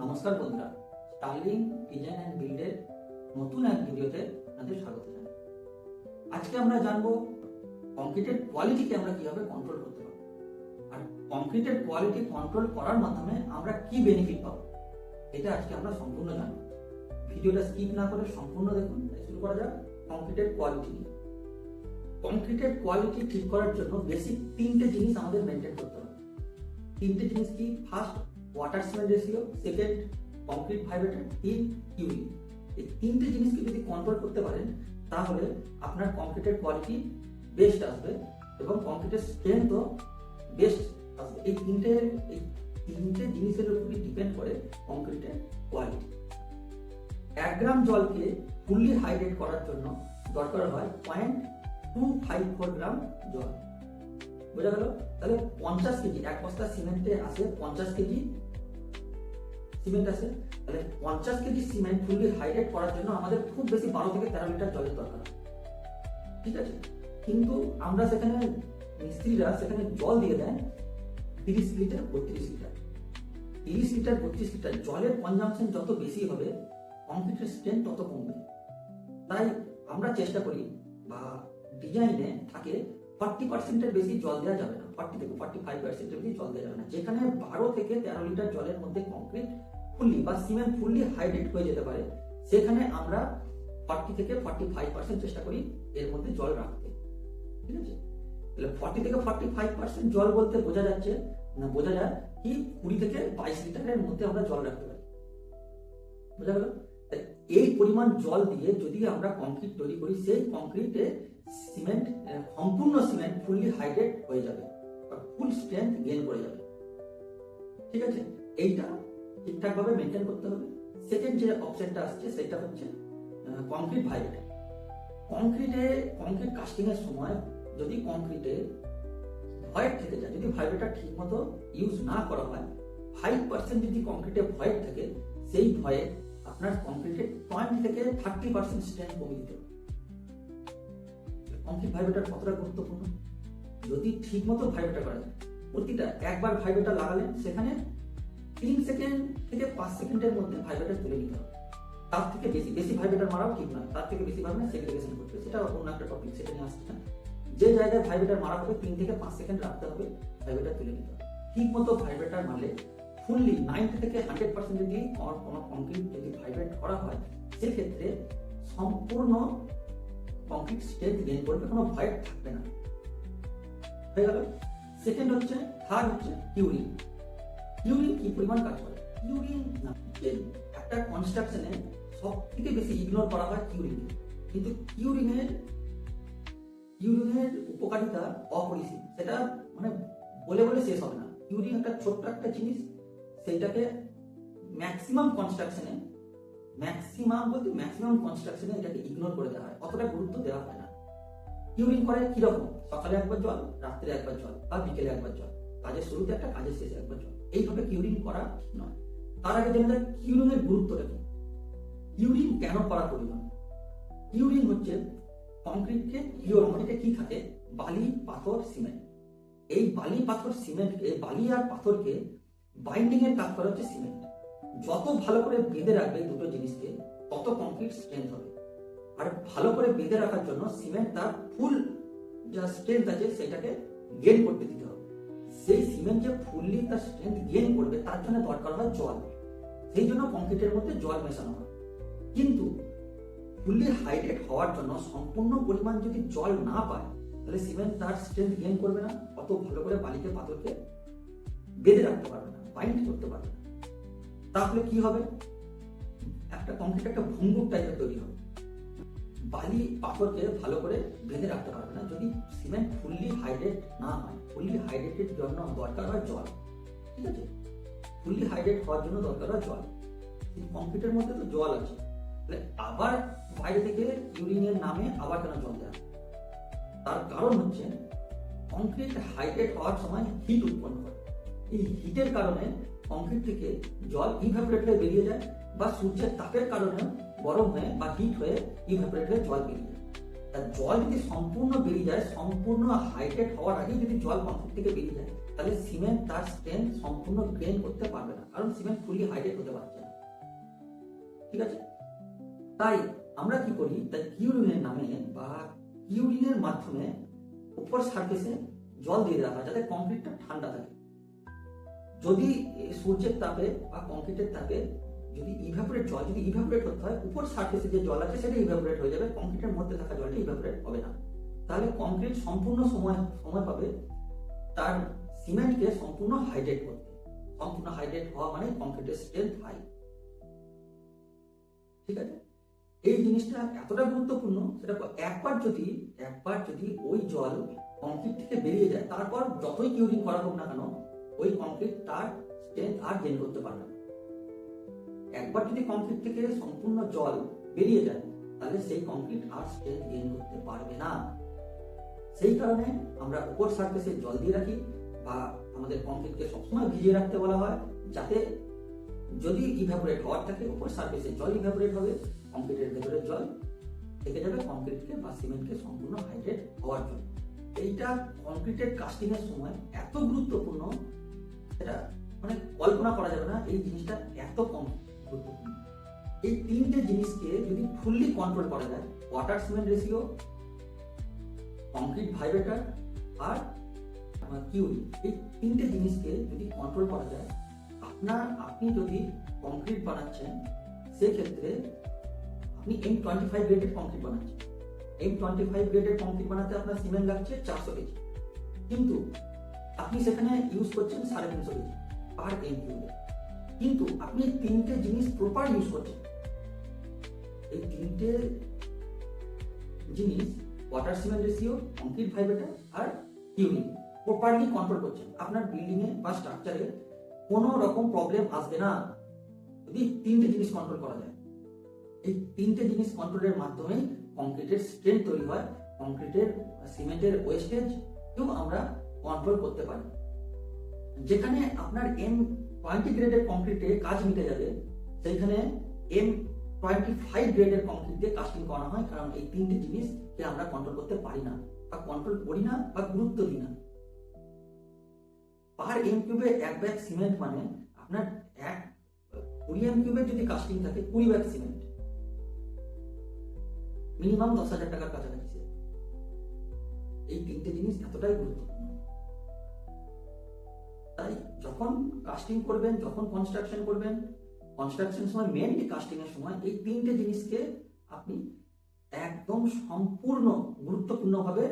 নমস্কার বন্ধুরা, Sterling design and বিল্ডের নতুন এক ভিডিওতে আপনাদের স্বাগত জানাই। আজকে আমরা জানবো কংক্রিটের কোয়ালিটিকে আমরা কিভাবে কন্ট্রোল করতে পারবো, আর কংক্রিটের কোয়ালিটি কন্ট্রোল করার মাধ্যমে আমরা কি বেনিফিট পাবো এটা আজকে আমরা সম্পূর্ণ জানবো। ভিডিওটা স্কিপ না করে সম্পূর্ণ দেখুন। শুরু করা যাক কংক্রিটের কোয়ালিটি নিয়ে। কংক্রিটের কোয়ালিটি ঠিক করার জন্য বেসিক তিনটে জিনিস আমাদের মেনটেন করতে হবে। তিনটে জিনিস কি? First, water cement ratio; second, concrete vibrator; তিন, কিউরিং। এই তিনটে জিনিসকে যদি কন্ট্রোল করতে পারেন তাহলে আপনার কংক্রিটের কোয়ালিটি বেস্ট আসবে এবং কংক্রিটের স্ট্রেংথও বেস্ট আসবে। এই তিনটে জিনিসের উপরই ডিপেন্ড করে কংক্রিটের কোয়ালিটি। 1 গ্রাম জলকে ফুললি হাইড্রেট করার জন্য দরকার হয় 0.254 গ্রাম জল। বোঝা গেল? তাহলে 50 কেজি, এক বস্তা সিমেন্টে আসে 50 কেজি সিমেন্ট আসে। তাহলে 50 কেজি সিমেন্ট ফুললি হাইড্রেট করার জন্য আমাদের খুব বেশি 12 থেকে 13 লিটার জলের দরকার। ঠিক আছে, কিন্তু আমরা সেখানে মিস্ত্রিরা সেখানে জল দিয়ে দেয় 30 লিটার 32 লিটার। 30 লিটার 32 লিটার জলের কনজাম্পশন যত বেশি হবে কংক্রিটের স্ট্রেংথ তত কমবে। তাই আমরা চেষ্টা করি বা ডিজাইনে থাকে 40% বেশি জল দেওয়া যাবে না, 40 থেকে 45% বেশি জল দেওয়া যাবে না। যেখানে 12 থেকে 13 লিটার জলের মধ্যে কংক্রিট ফুললি বা সিমেন্ট ফুললি হাইড্রেট হয়ে যেতে পারে, সেখানে আমরা 40 থেকে 45% চেষ্টা করি এর মধ্যে জল রাখতে। ঠিক আছে, তাহলে 40 থেকে 45% জল বলতে বোঝা যায় কি 20 থেকে 22 লিটারের মধ্যে আমরা জল রাখতে পারি। বোঝা গেল? এই পরিমাণ জল দিয়ে যদি আমরা কংক্রিট তৈরি করি, সেই কংক্রিটে সিমেন্ট সম্পূর্ণ সিমেন্ট ফুললি হাইড্রেট হয়ে যাবে, ফুল স্ট্রেংথ গেইন করে যাবে। ঠিক আছে, এইটা ঠিকঠাক ভাবে মেনটেন করতে হবে। সেকেন্ড যে অপশনটা আসছে সেটা হচ্ছে কংক্রিট ভাইব্রেটর। কংক্রিট কাস্টিং এর সময় যদি কংক্রিটে ভয়েড থেকে যায়, যদি ভাইব্রেটর ঠিক মতো ইউজ না করা হয়, 5% যদি কংক্রিটে ভয়েড থাকে, সেই ভয়েড আপনার কংক্রিটে 20 থেকে 30% স্ট্রেংথ কমিয়ে দিতে হবে। কংক্রিট ভাইব্রেটর কতটা গুরুত্বপূর্ণ? যদি ঠিক মতো ভাইব্রেটর করা যায়, প্রতিটা একবার ভাইব্রেটর লাগালেন সেখানে 3 সেকেন্ড থেকে 5 সেকেন্ডের মধ্যে ভাইব্রেটর তুলে নিতে হবে। তার থেকে বেশি ভাইব্রেটর মারাও ঠিক নয়, তার থেকে বেশি ভাবে সেগ্রিগেশন করতে হবে, সেটা অন্য একটা টপিক, সেটা নিয়ে আসছে না। যে জায়গায় ভাইব্রেটর মারা হবে 3 থেকে 5 সেকেন্ড রাখতে হবে, ভাইব্রেটর তুলে নিতে হবে। ঠিক মতো ভাইব্রেটর মারলে ফুললি 90 থেকে 100% যদি কোনো কংক্রিট যদি ভাইব্রেট করা হয়, সেক্ষেত্রে সম্পূর্ণ কংক্রিট স্ট্রেংথ গেইন করবে, কোনো ভয়েড থাকবে না। হয়ে গেল। থার্ড হচ্ছে কিউরিং। কিউরিং কি পরিমাণ কাজ করে? কিউরিং না, একটা কনস্ট্রাকশনে সব থেকে বেশি ইগনোর করা হয় কিউরিং, কিন্তু কিউরিং এর উপকারিতা অপরিসীম, সেটা মানে বলে শেষ হবে না। কিউরিং একটা ছোট্ট একটা জিনিস, সেইটাকে ম্যাক্সিমাম কনস্ট্রাকশনে এটাকে ইগনোর করে দেওয়া হয়, অতটা গুরুত্ব দেওয়া হয় না। কিউরিং করে কিরকম? সকালে একবার জল, রাত্রে একবার জল, বা বিকেলে একবার জল, কাজের শুরুতে একটা, কাজের শেষে একবার জল। এইভাবে কিউরিং করা ঠিক নয়। তার আগে জেনে যায় কিউরিং এর গুরুত্বটা কি, কিউরিং কেন করা প্রয়োজন। কিউরিং হচ্ছে কংক্রিটকে কিউর, মাটিতে কি থাকে? বালি, পাথর, সিমেন্ট। এই বালি, পাথর, সিমেন্টকে, বালি আর পাথরকে বাইন্ডিং এর কাজ করা হচ্ছে সিমেন্ট। যত ভালো করে বেঁধে রাখবে দুটো জিনিসকে, তত কংক্রিট স্ট্রেংথ হবে। আর ভালো করে বেঁধে রাখার জন্য সিমেন্ট তার ফুল যা স্ট্রেংথ আছে সেটাকে গেইন করতে দিতে হবে। সেই সিমেন্ট যে ফুললি তার স্ট্রেংথ গেইন করবে, তার জন্য দরকার হয় জল। সেই জন্য কংক্রিটের মধ্যে জল মেশানো হয়। কিন্তু ফুললি হাইড্রেট হওয়ার জন্য সম্পূর্ণ পরিমাণ যদি জল না পায়, তাহলে সিমেন্ট তার স্ট্রেংথ গেইন করবে না, অত ভালো করে বালিকে, পাথরকে বেঁধে রাখতে পারবে না, বাইন্ড করতে পারবে না। তাহলে কি হবে? একটা কংক্রিট একটা ভঙ্গুর টাইপের তৈরি হবে। বালি, পাথরকে ভালো করে বেঁধে রাখতে পারবে না যদি সিমেন্ট ফুললি হাইড্রেট না হয়। ফুললি হাইড্রেটের জন্য দরকার হয় জল। ঠিক আছে, ফুললি হাইড্রেট হওয়ার জন্য দরকার হয় জল। কংক্রিটের মধ্যে তো জল আছে, তাহলে আবার বাইরে থেকে কিউরিং এর নামে আবার কেন জল দেওয়া? তার কারণ হচ্ছে কংক্রিট হাইড্রেট হওয়ার সময় হিট উৎপন্ন করে। এই হিটের কারণে কংক্রিট থেকে জল ইভাপোরেট হয়ে বেরিয়ে যায়, বা সূর্যের তাপের কারণে গরম হয়ে বা হিট হয়ে ইভাপোরেট হয়ে জল বেরিয়ে যায়। জল যদি সম্পূর্ণ বেরিয়ে যায়, সম্পূর্ণ হাইড্রেট হওয়ার আগে যদি জল কংক্রিট থেকে বেরিয়ে যায়, তাহলে সিমেন্ট তার স্ট্রেংথ সম্পূর্ণ গেইন করতে পারবে না, কারণ সিমেন্ট ফুলি হাইড্রেট হতে পারছে না। ঠিক আছে, তাই আমরা কি করি, তাই কিউরিনের নামে বা কিউরিনের মাধ্যমে উপর সারফেসে জল দিয়ে দেওয়া হয় যাতে কংক্রিটটা ঠান্ডা থাকে। যদি সূর্যের তাপে বা কংক্রিটের তাপে যদি জল যদি ইভাপোরেট হতে হয়, উপর সারফেসে যে জল আছে সেটা ইভাপোরেট হয়ে যাবে, কংক্রিটের মধ্যে থাকা জলটা ইভাপোরেট হবে না। তাহলে কংক্রিট সম্পূর্ণ সময় পাবে তার সিমেন্টকে সম্পূর্ণ হাইড্রেট করতে। সম্পূর্ণ হাইড্রেট হওয়া মানে কংক্রিটের স্ট্রেংথ হাই। ঠিক আছে, এই জিনিসটা এতটা গুরুত্বপূর্ণ, সেটা একবার যদি ওই জল কংক্রিট থেকে বেরিয়ে যায়, তারপর যতই কিউরিং করা হোক না কেন ওই কংক্রিট তার স্ট্রেংথ আর গেইন করতে পারবে না। একবার যদি কংক্রিট থেকে সম্পূর্ণ জল বেরিয়ে যায়, তাহলে সেই কংক্রিট আর স্ট্রেংথ গেইন করতে পারবে না। সেই কারণে আমরা উপর সারফেসে জল দিয়ে রাখি বা আমাদের কংক্রিটকে সবসময় ভিজিয়ে রাখতে বলা হয়, যাতে যদি ইভাপোরেট হওয়ার থাকে উপর সারফেসে জল ইভাপোরেট হবে, কংক্রিটের ভেতরে জল থেকে যাবে কংক্রিটকে বা সিমেন্টকে সম্পূর্ণ হাইড্রেট হওয়ার জন্য। এইটা কংক্রিটের কাস্টিং এর সময় এত গুরুত্বপূর্ণ, এটা মানে কল্পনা করা যাবে না এই জিনিসটা এত কম গুরুত্বপূর্ণ। এই তিনটে জিনিসকে যদি ফুললি কন্ট্রোল করা যায়, water cement ratio, concrete vibrator আর কিউরি, এই তিনটে জিনিসকে যদি কন্ট্রোল করা যায়, আপনি যদি কংক্রিট বানাচ্ছেন সেক্ষেত্রে আপনি M25 গ্রেডের কংক্রিট বানাচ্ছেন। M25 গ্রেডের কংক্রিট বানাতে আপনার সিমেন্ট লাগছে 400 কেজি, কিন্তু আপনি সেখানে ইউজ করছেন 350 কেজি পার এম কিউবে। কিন্তু আপনি তিনটে জিনিস প্রপার ইউজ করছেন। এই তিনটে জিনিস water cement ratio, concrete vibrator আর কিউরি প্রপারলি কন্ট্রোল করছেন, আপনার বিল্ডিং এ বা স্ট্রাকচারে কোনো রকম প্রবলেম আসবে না যদি তিনটে জিনিস কন্ট্রোল করা যায়। এই তিনটে জিনিস কন্ট্রোলের মাধ্যমে কংক্রিটের স্ট্রেংথ তৈরি হয়, কংক্রিটের সিমেন্টের ওয়েস্টেজ কেও আমরা কন্ট্রোল করতে পারি। যেখানে আপনার M20 গ্রেডের কংক্রিটে কাজ মিটে যাবে, সেইখানে M25 গ্রেডের কংক্রিট দিয়ে কাস্টিং করা হয়, কারণ এই তিনটে জিনিসকে আমরা কন্ট্রোল করতে পারি না বা কন্ট্রোল করি না বা গুরুত্ব দিই না। পার এম কিউবে এক ব্যাগ সিমেন্ট মানে আপনার 20 এম কিউবের যদি কাস্টিং থাকে 20 ব্যাগ সিমেন্ট, মিনিমাম 10,000 টাকার কাছাকাছি। এই তিনটে জিনিস এতটাই গুরুত্বপূর্ণ। তাই যখন কাস্টিং করবেন, যখন কনস্ট্রাকশন করবেন, কনস্ট্রাকশন সময় মেনলি কাস্টিং এর সময় এই তিনটে জিনিসকে আপনি একদম সম্পূর্ণ গুরুত্বপূর্ণভাবে